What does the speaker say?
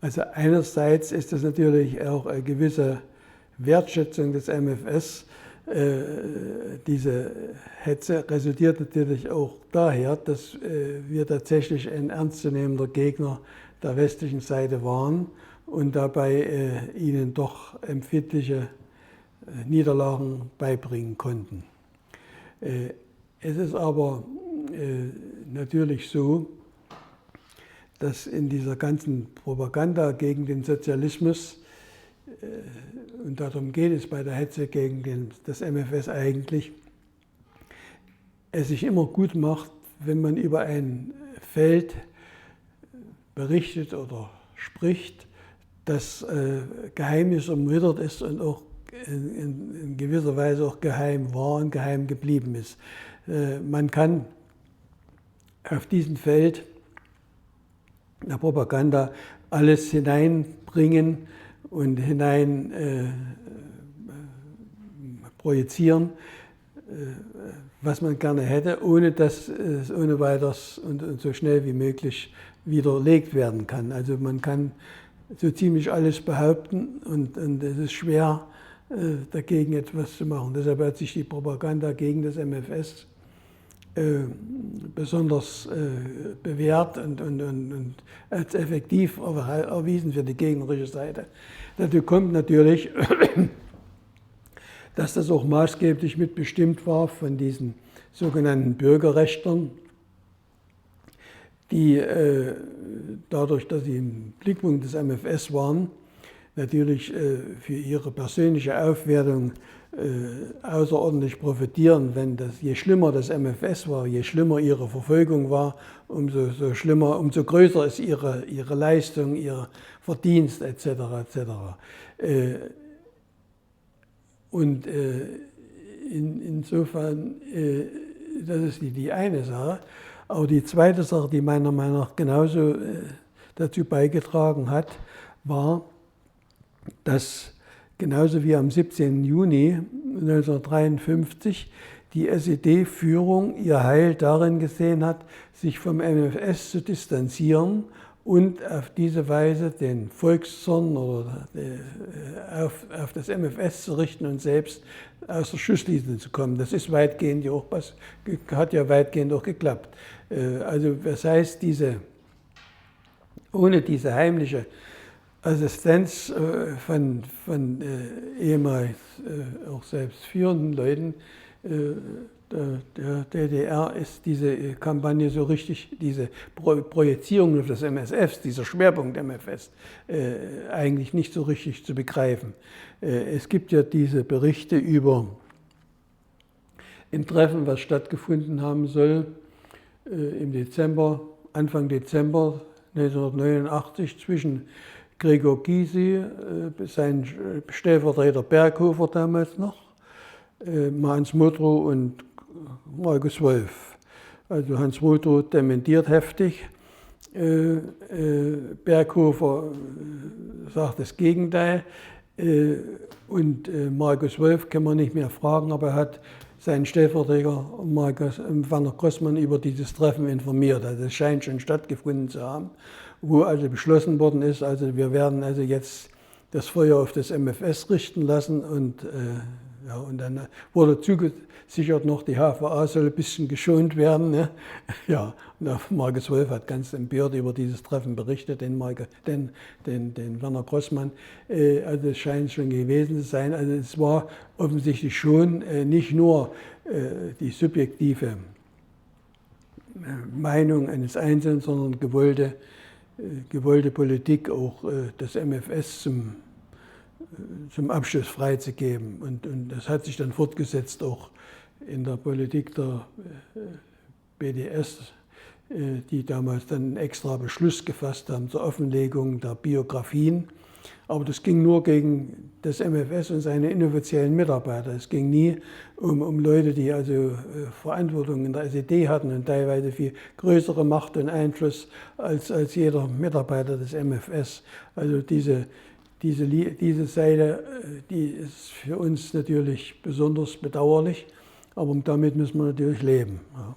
Also einerseits ist das natürlich auch eine gewisse Wertschätzung des MFS. Diese Hetze resultiert natürlich auch daher, dass wir tatsächlich ein ernstzunehmender Gegner der westlichen Seite waren und dabei ihnen doch empfindliche Niederlagen beibringen konnten. Es ist aber natürlich so, dass in dieser ganzen Propaganda gegen den Sozialismus, und darum geht es bei der Hetze gegen das MFS eigentlich, es sich immer gut macht, wenn man über ein Feld berichtet oder spricht, das geheimnisumwittert ist und auch in gewisser Weise auch geheim war und geheim geblieben ist. Man kann auf diesem Feld der Propaganda alles hineinbringen und hinein projizieren, was man gerne hätte, ohne dass es ohne weiteres und so schnell wie möglich widerlegt werden kann. Also man kann so ziemlich alles behaupten und es ist schwer, dagegen etwas zu machen. Deshalb hat sich die Propaganda gegen das MFS besonders bewährt und als effektiv erwiesen für die gegnerische Seite. Dazu kommt natürlich, dass das auch maßgeblich mitbestimmt war von diesen sogenannten Bürgerrechtlern, die dadurch, dass sie im Blickpunkt des MFS waren, natürlich für ihre persönliche Aufwertung außerordentlich profitieren, wenn je schlimmer das MFS war, je schlimmer ihre Verfolgung war, umso größer ist ihre Leistung, ihr Verdienst etc. etc. Und insofern, das ist die eine Sache. Aber die zweite Sache, die meiner Meinung nach genauso dazu beigetragen hat, war, dass genauso wie am 17. Juni 1953 die SED-Führung ihr Heil darin gesehen hat, sich vom MFS zu distanzieren und auf diese Weise den Volkszorn oder auf das MFS zu richten und selbst aus der Schusslinie zu kommen. Das ist weitgehend hat ja weitgehend auch geklappt. Also das heißt, ohne diese heimliche Assistenz von ehemals auch selbst führenden Leuten der DDR ist diese Kampagne so richtig, diese Projizierung auf das MFS, dieser Schwerpunkt MFS, eigentlich nicht so richtig zu begreifen. Es gibt ja diese Berichte über ein Treffen, was stattgefunden haben soll im Dezember, Anfang Dezember 1989 zwischen Gregor Gysi, sein Stellvertreter Berghofer damals noch, Hans Modrow und Markus Wolf. Also Hans Modrow dementiert heftig, Berghofer sagt das Gegenteil und Markus Wolf kann man nicht mehr fragen, aber er hat seinen Stellvertreter Werner Grossmann über dieses Treffen informiert. Also es scheint schon stattgefunden zu haben, wo also beschlossen worden ist, also wir werden also jetzt das Feuer auf das MFS richten lassen und dann wurde zugesichert noch, die HVA soll ein bisschen geschont werden. Ne? Ja, und Markus Wolf hat ganz empört über dieses Treffen berichtet, den Werner Grossmann. Also es scheint schon gewesen zu sein. Also es war offensichtlich schon nicht nur die subjektive Meinung eines Einzelnen, sondern gewollte Politik, auch das MFS zum Abschluss freizugeben. Und das hat sich dann fortgesetzt auch in der Politik der BDS, die damals dann einen extra Beschluss gefasst haben zur Offenlegung der Biografien. Aber das ging nur gegen das MFS und seine inoffiziellen Mitarbeiter. Es ging nie um Leute, die also Verantwortung in der SED hatten und teilweise viel größere Macht und Einfluss als jeder Mitarbeiter des MFS. Also diese Seite, die ist für uns natürlich besonders bedauerlich, aber damit müssen wir natürlich leben. Ja.